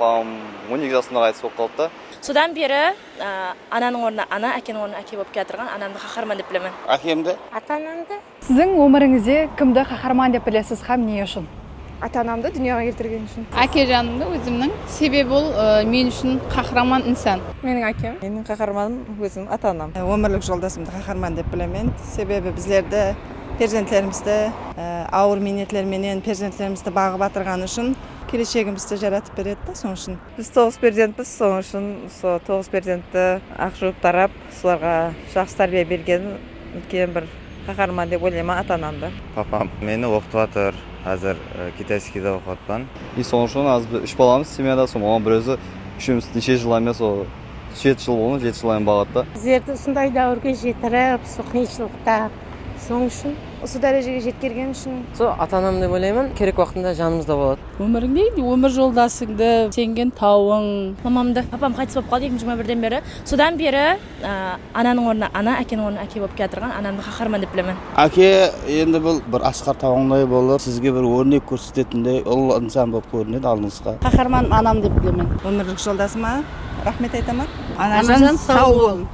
апам 12 жасында қайтыс болып қалды да. Содан бері ананың орнына ана, әкенің орнына әке болып келе жатырған анамды қаһарман деп білемін. Әкемді. Ата-анамды. Сіздің өміріңізде кімді қаһарман деп білесіз һәм не үшін? Ата-анамды дүнияға келтірген үшін. Әке жанымды өзімнің, себебі ол мен үшін қаһарман инсан. Менің әкем. Менің қаһарманым өзім ата-анам. Өмірлік жолдасымды қаһарман деп білемін. Себебі біздерді, перзенттерімізді ауыр минетлерменен перзенттерімізді бағып атырған үшін келешегімізді жаратып береді да, соның үшін. Біз 9 перзентпіз, соның үшін сол 9 перзентті ақ жуып тарап, соларға жақсы тәрбие берген үлкен бір қаһарман деп ойлаймын ата-анамды. Папам мені оқытып жатыр. Қазір китайскийде оқытпан. И соның үшін аз біз 3 баламыз семьяда, соған бір өзі үшеуміз неше жыл емес, ол 7 жыл болды, 7 жыл бағыт та. Біздерді осындай дәуірге жетіріп, сол қиыншылықта, соның үшін осы дәрежеге жеткерген үшін. Сол ата-анам деп ойлаймын, керек уақытында жанымызда болады. Өміріңде өмір жолдасыңды, сенген тауың. Мамамды, папам қайтыс болып қалды 2021-ден бері. Содан бері ананың орнына ана, әкенің орнына әке болып келе жатырған анамды қаһарман деп білемін. Әке енді бұл бір асқар тауыңдай болып, сізге бір өрнек көрсететіндей ұлы инсан болып көрінеді алдыңызға. Қаһарман анам деп білемін. Өмірлік жолдасыма рахмет айтамын. Анажан сау бол.